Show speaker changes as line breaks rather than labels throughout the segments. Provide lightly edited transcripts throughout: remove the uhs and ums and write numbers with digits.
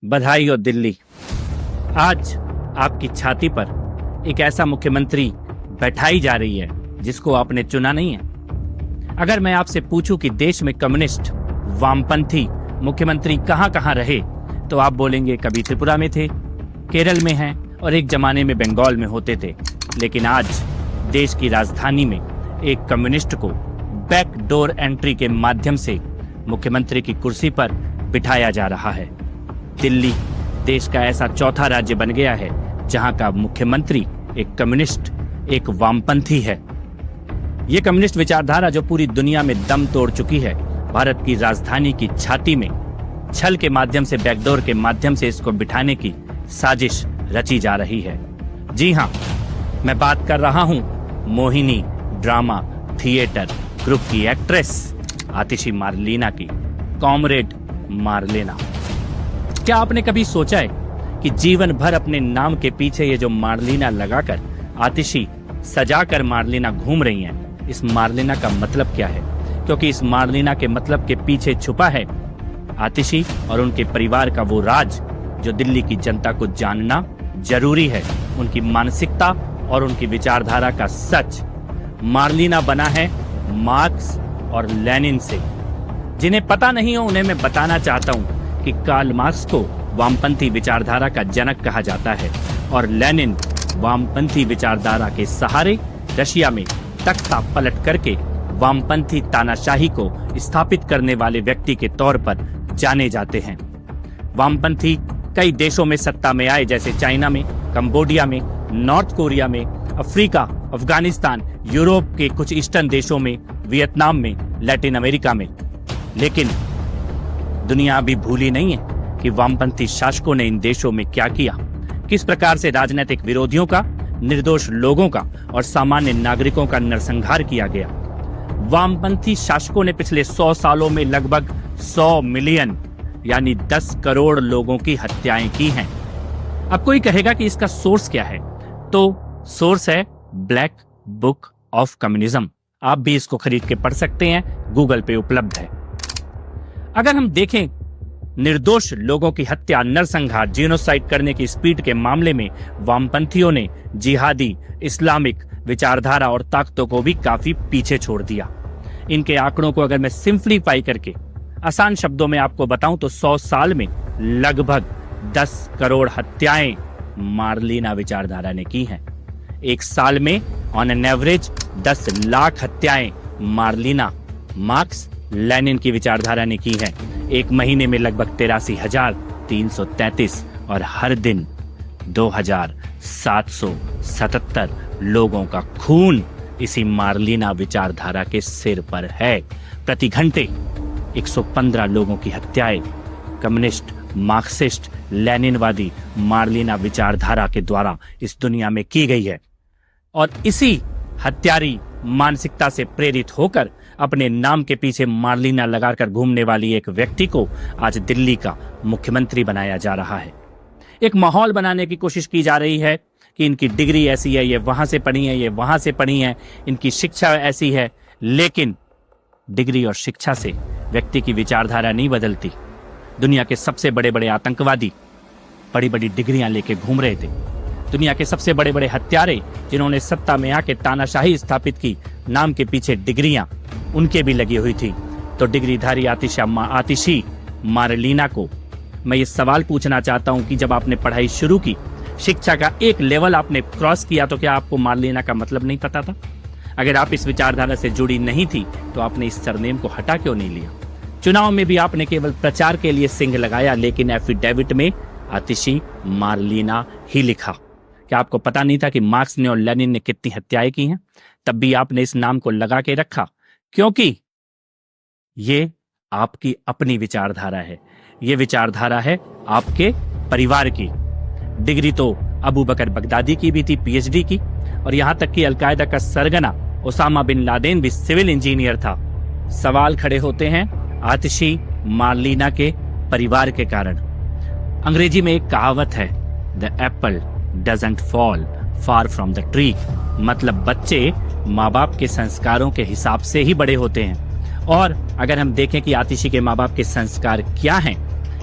बधाई हो दिल्ली। आज आपकी छाती पर एक ऐसा मुख्यमंत्री बैठाई जा रही है जिसको आपने चुना नहीं है। अगर मैं आपसे पूछूं कि देश में कम्युनिस्ट वामपंथी मुख्यमंत्री कहां कहां रहे तो आप बोलेंगे कभी त्रिपुरा में थे, केरल में हैं और एक जमाने में बंगाल में होते थे। लेकिन आज देश की राजधानी में एक कम्युनिस्ट को बैकडोर एंट्री के माध्यम से मुख्यमंत्री की कुर्सी पर बिठाया जा रहा है। दिल्ली देश का ऐसा चौथा राज्य बन गया है जहां का मुख्यमंत्री एक कम्युनिस्ट, एक वामपंथी है। यह कम्युनिस्ट विचारधारा जो पूरी दुनिया में दम तोड़ चुकी है, भारत की राजधानी की छाती में छल के माध्यम से, बैकडोर के माध्यम से इसको बिठाने की साजिश रची जा रही है। जी हां, मैं बात कर रहा हूं मोहिनी ड्रामा थिएटर ग्रुप की एक्ट्रेस आतिशी मारलीना की, कॉमरेड मारलेना। क्या आपने कभी सोचा है कि जीवन भर अपने नाम के पीछे ये जो मारलीना लगाकर आतिशी सजाकर मारलीना घूम रही हैं, इस मारलीना का मतलब क्या है? क्योंकि इस मारलीना के मतलब के पीछे छुपा है आतिशी और उनके परिवार का वो राज जो दिल्ली की जनता को जानना जरूरी है। उनकी मानसिकता और उनकी विचारधारा का सच। मारलीना बना है मार्क्स और लेनिन से। जिन्हें पता नहीं हो उन्हें मैं बताना चाहता हूं कि कार्ल मार्क्स को वामपंथी विचारधारा का जनक कहा जाता है और लेनिन वामपंथी विचारधारा के सहारे रशिया में तख्ता पलट करके वामपंथी तानाशाही को स्थापित करने वाले व्यक्ति के तौर पर जाने जाते हैं। वामपंथी कई देशों में सत्ता में आए, जैसे चाइना में, कंबोडिया में, नॉर्थ कोरिया में, अफ्रीका, अफगानिस्तान, यूरोप के कुछ ईस्टर्न देशों में, वियतनाम में, लैटिन अमेरिका में। लेकिन दुनिया अभी भूली नहीं है कि वामपंथी शासकों ने इन देशों में क्या किया, किस प्रकार से राजनीतिक विरोधियों का, निर्दोष लोगों का और सामान्य नागरिकों का नरसंहार किया गया। वामपंथी शासकों ने पिछले 100 सालों में लगभग 100 मिलियन यानी 10 करोड़ लोगों की हत्याएं की हैं। अब कोई कहेगा कि इसका सोर्स क्या है, तो सोर्स है ब्लैक बुक ऑफ कम्युनिज्म। आप भी इसको खरीद के पढ़ सकते हैं, गूगल पे उपलब्ध है। अगर हम देखें निर्दोष लोगों की हत्या, नरसंहार, जीनोसाइड करने की स्पीड के मामले में वामपंथियों ने जिहादी, इस्लामिक विचारधारा और ताकतों को भी काफी पीछे छोड़ दिया। इनके आंकड़ों को अगर मैं सिंप्लीफाई करके आसान शब्दों में आपको बताऊं तो 100 साल में लगभग 10 करोड़ हत्याएं मारलीना विचारधारा ने की हैं। एक साल में ऑन एन एवरेज 10 लाख हत्याएं मारलीना, मार्क्स, लेनिन की विचारधारा ने की है। एक महीने में लगभग 83,333 और हर दिन 2,777 लोगों का खून इसी मारलीना विचारधारा के सिर पर है। प्रति घंटे 115 लोगों की हत्याएं कम्युनिस्ट, मार्क्सिस्ट, लेनिनवादी मारलीना विचारधारा के द्वारा इस दुनिया में की गई है। और इसी हत्यारी मानसिकता से प्रेरित होकर अपने नाम के पीछे मारलीना लगाकर घूमने वाली एक व्यक्ति को आज दिल्ली का मुख्यमंत्री बनाया जा रहा है। एक माहौल बनाने की कोशिश की जा रही है कि इनकी डिग्री ऐसी है, ये वहां से पढ़ी है, ये वहां से पढ़ी है, इनकी शिक्षा ऐसी है। लेकिन डिग्री और शिक्षा से व्यक्ति की विचारधारा नहीं बदलती। दुनिया के सबसे बड़े बड़े आतंकवादी बड़ी बड़ी डिग्रियां लेके घूम रहे थे। दुनिया के सबसे बड़े बड़े हत्यारे जिन्होंने सत्ता में आके तानाशाही स्थापित की, नाम के पीछे डिग्रियां उनके भी लगी हुई थी। तो डिग्रीधारी आतिशी मारलीना को मैं ये सवाल पूछना चाहता हूं कि जब आपने पढ़ाई शुरू की, शिक्षा का एक लेवल आपने क्रॉस किया, तो क्या आपको मारलीना का मतलब नहीं पता था? अगर आप इस विचारधारा से जुड़ी नहीं थी तो आपने इस सरनेम को हटा क्यों नहीं लिया? चुनाव में भी आपने केवल प्रचार के लिए सिंह लगाया, लेकिन एफिडेविट में आतिशी मारलीना ही लिखा। क्या आपको पता नहीं था कि मार्क्स ने और लेनिन ने कितनी हत्याएं की हैं? तब भी आपने इस नाम को लगा के रखा, क्योंकि ये आपकी अपनी विचारधारा है। ये विचारधारा है आपके परिवार की। डिग्री तो अबू बकर बगदादी की भी थी, पीएचडी की, और यहां तक कि अलकायदा का सरगना ओसामा बिन लादेन भी सिविल इंजीनियर था। सवाल खड़े होते हैं आतिशी मारलीना के परिवार के कारण। अंग्रेजी में एक कहावत है, the Apple doesn't fall far from the tree, मतलब बच्चे माँ बाप के संस्कारों के हिसाब से ही बड़े होते हैं। और अगर हम देखें कि आतिशी के माँ बाप के संस्कार क्या हैं,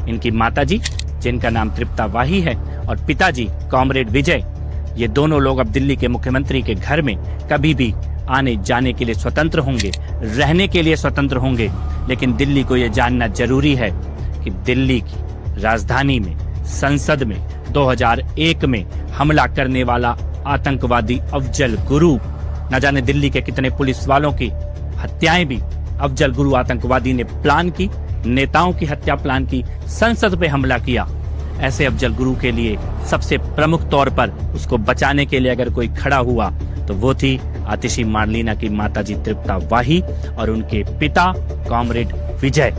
इनकी माताजी जिनका नाम तृप्ता वाही है, और पिताजी कॉमरेड विजय, ये दोनों लोग अब दिल्ली के मुख्यमंत्री के घर में कभी भी आने जाने के लिए स्वतंत्र होंगे, रहने के लिए स्वतंत्र होंगे। लेकिन दिल्ली को यह जानना जरूरी है कि दिल्ली की राजधानी में, संसद में 2001 में हमला करने वाला आतंकवादी अफजल गुरु, न जाने दिल्ली के कितने पुलिस वालों की हत्याएं भी अफजल गुरु आतंकवादी ने प्लान की, नेताओं की हत्या प्लान की, संसद पे हमला किया। ऐसे अफजल गुरु के लिए सबसे प्रमुख तौर पर उसको बचाने के लिए अगर कोई खड़ा हुआ तो वो थी आतिशी मार्लिना की माताजी तृप्ता वाही और उनके पिता कॉमरेड विजय।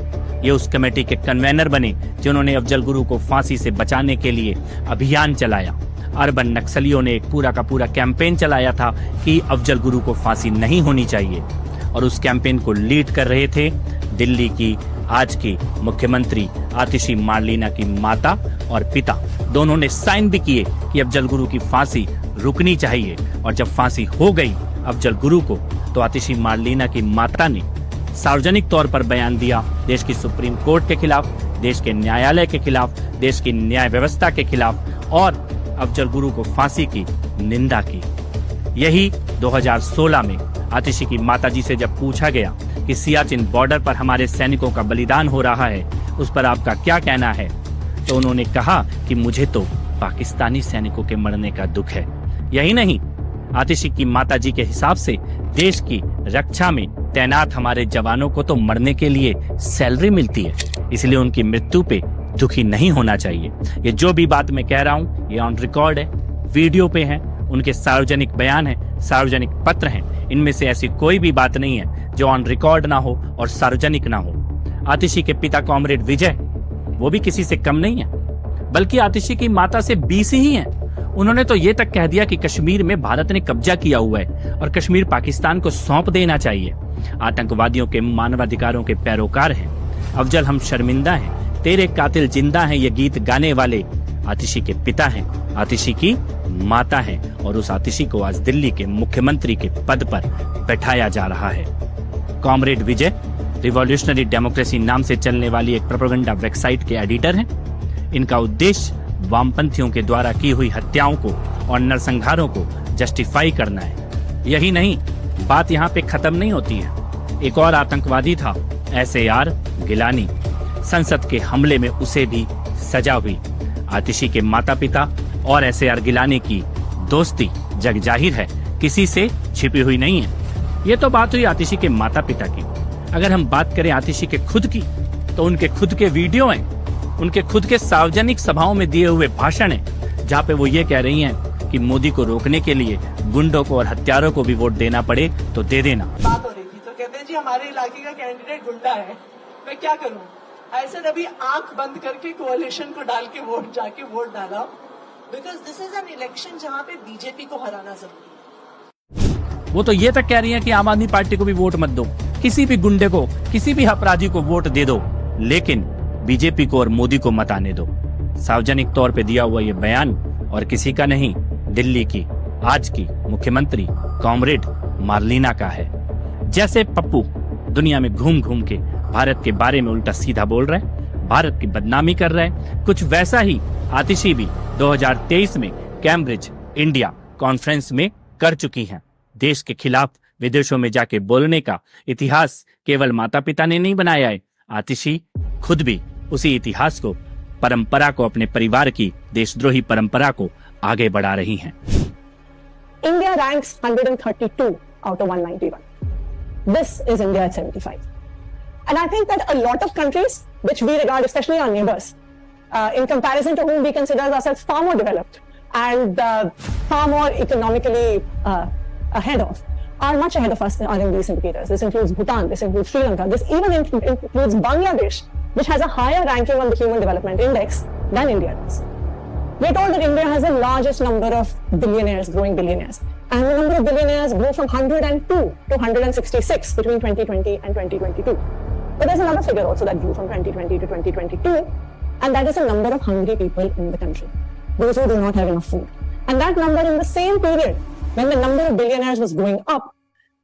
ये उस कमेटी के कन्वेनर बने जिन्होंने अफजल गुरु को फांसी से बचाने के लिए अभियान चलाया। अर्बन नक्सलियों ने एक पूरा का पूरा कैंपेन चलाया था कि अफजल गुरु को फांसी नहीं होनी चाहिए, और उस कैंपेन को लीड कर रहे थे दिल्ली की आज की मुख्यमंत्री आतिशी मार्लिना की माता और पिता। दोनों ने साइन भी किए कि अफजल गुरु की फांसी रुकनी चाहिए, और जब फांसी हो गई अफजल गुरु को, तो आतिशी मार्लिना की माता ने सार्वजनिक तौर पर बयान दिया देश की सुप्रीम कोर्ट के खिलाफ, देश के न्यायालय के खिलाफ, देश की न्याय व्यवस्था के खिलाफ, और अफजल गुरु को फांसी की निंदा की। यही 2016 में आतिशी की माताजी से जब पूछा गया कि सियाचिन बॉर्डर पर हमारे सैनिकों का बलिदान हो रहा है, उस पर आपका क्या कहना है, तो उन्होंने कहा कि मुझे तो पाकिस्तानी सैनिकों के मरने का दुख है। यही नहीं, आतिशी की माताजी के हिसाब से देश की रक्षा में तैनात हमारे जवानों को तो मरने के लिए सैलरी मिलती है, इसलिए उनकी मृत्यु पे दुखी नहीं होना चाहिए। ये जो भी बात मैं कह रहा हूँ ये ऑन रिकॉर्ड है, वीडियो पे है, उनके सार्वजनिक बयान है, सार्वजनिक पत्र हैं। इनमें से ऐसी कोई भी बात नहीं है जो ऑन रिकॉर्ड ना हो और सार्वजनिक ना हो। आतिशी के पिता कॉमरेड विजय, वो भी किसी से कम नहीं है, बल्कि आतिशी की माता से 20 ही हैं। उन्होंने तो ये तक कह दिया कि कश्मीर में भारत ने कब्जा किया हुआ है और कश्मीर पाकिस्तान को सौंप देना चाहिए। आतंकवादियों के मानवाधिकारों के पैरोकार हैं। अफजल हम शर्मिंदा हैं, तेरे कातिल जिंदा हैं, ये गीत गाने वाले आतिशी के पिता हैं, आतिशी की माता हैं, और उस आतिशी को आज दिल्ली के मुख्यमंत्री के पद पर बैठाया जा रहा है। कॉमरेड विजय रिवॉल्यूशनरी डेमोक्रेसी नाम से चलने वाली एक प्रोपेगेंडा वेबसाइट के एडिटर हैं। इनका उद्देश्य वामपंथियों के द्वारा की हुई हत्याओं को और नरसंहारों को जस्टिफाई करना है। यही नहीं, बात यहाँ पे खत्म नहीं होती है। एक और आतंकवादी था SAR गिलानी, संसद के हमले में उसे भी सजा हुई। आतिशी के माता पिता और SAR गिलानी की दोस्ती जग जाहिर है, किसी से छिपी हुई नहीं है। ये तो बात हुई आतिशी के माता पिता की। अगर हम बात करें आतिशी के खुद की, तो उनके खुद के वीडियो हैं, उनके खुद के सार्वजनिक सभाओं में दिए हुए भाषण हैं, जहाँ पे वो ये कह रही हैं कि मोदी को रोकने के लिए गुंडों को और हत्यारों को भी वोट देना पड़े तो दे देना।
बात हो रही थी तो कहते हैं जी हमारे इलाके का कैंडिडेट गुंडा है, मैं क्या करूं? ऐसे अभी आंख बंद करके कोalition को डाल के जाके वोट डाला, because this is an election जहाँ पे बीजेपी को हराना जरूरी है।
वो तो ये तक कह रही हैं कि आम आदमी पार्टी को भी वोट मत दो, किसी भी गुंडे को, किसी भी अपराधी को वोट दे दो, लेकिन बीजेपी को और मोदी को मत आने दो। सार्वजनिक तौर पे दिया हुआ ये बयान और किसी का नहीं, दिल्ली की आज की मुख्यमंत्री कॉमरेड मार्लिना का है। जैसे पप्पू दुनिया में घूम घूम के भारत के बारे में उल्टा सीधा बोल रहे हैं, भारत की बदनामी कर रहे हैं, कुछ वैसा ही आतिशी भी 2023 में कैम्ब्रिज इंडिया कॉन्फ्रेंस में कर चुकी हैं। देश के खिलाफ विदेशों में जाके बोलने का इतिहास केवल माता पिता ने नहीं बनाया है, आतिशी खुद भी उसी इतिहास को, परंपरा को, अपने परिवार की देशद्रोही परंपरा को आगे बढ़ा रही हैं।
India ranks 132 out of 191. This is India at 75. And I think that a lot of countries, which we regard, especially our neighbors, in comparison to whom we consider ourselves far more developed and far more economically ahead of, are much ahead of us in these indicators. This includes Bhutan, this includes Sri Lanka, this even includes Bangladesh, which has a higher ranking on the Human Development Index than India does. We're told that India has the largest number of billionaires, growing billionaires. And the number of billionaires grew from 102 to 166 between 2020 and 2022. But there's another figure also that grew from 2020 to 2022, and that is the number of hungry people in the country, those who do not have enough food. And that number in the same period, when the number of billionaires was going up,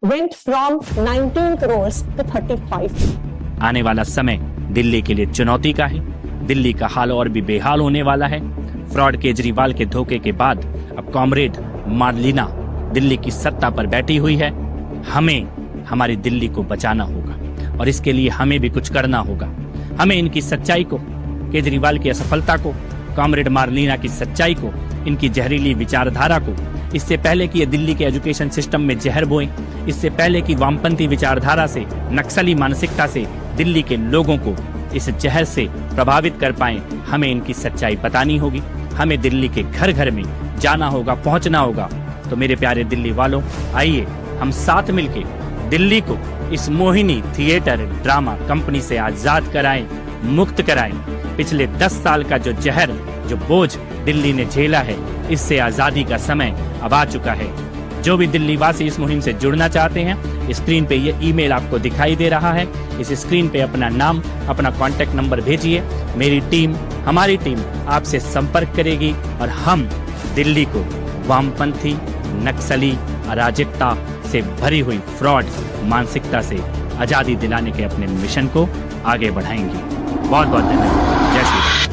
went from 19 crores to 35.
आने वाला समय दिल्ली के लिए चुनौती का है। दिल्ली का हाल और भी बेहाल होने वाला है। फ्रॉड केजरीवाल के धोखे के बाद अब कॉमरेड मार्लिना दिल्ली की सत्ता पर बैठी हुई है। हमें हमारी दिल्ली को बचाना होगा और इसके लिए हमें भी कुछ करना होगा। हमें इनकी सच्चाई को, केजरीवाल की असफलता को, कॉमरेड मार्लिना की सच्चाई को, इनकी जहरीली विचारधारा को, इससे पहले कि ये दिल्ली के एजुकेशन सिस्टम में जहर बोएं, इससे पहले कि वामपंथी विचारधारा से, नक्सली मानसिकता से दिल्ली के लोगों को इस जहर से प्रभावित कर पाएं, हमें इनकी सच्चाई बतानी होगी। हमें दिल्ली के घर घर में जाना होगा, पहुंचना होगा। तो मेरे प्यारे दिल्ली वालों, आइए हम साथ मिलके दिल्ली को इस मोहिनी थिएटर ड्रामा कंपनी से आजाद कराएं, मुक्त कराएं। पिछले 10 साल का जो जहर, जो बोझ दिल्ली ने झेला है, इससे आजादी का समय अब आ चुका है। जो भी दिल्ली वासी इस मुहिम से जुड़ना चाहते हैं, स्क्रीन पे ये ईमेल आपको दिखाई दे रहा है। इस स्क्रीन पे अपना नाम, अपना कॉन्टेक्ट नंबर भेजिए। मेरी टीम, हमारी टीम आपसे संपर्क करेगी और हम दिल्ली को वामपंथी, नक्सली, अराजकता से भरी हुई फ्रॉड मानसिकता से आजादी दिलाने के अपने मिशन को आगे बढ़ाएंगे। बहुत बहुत धन्यवाद।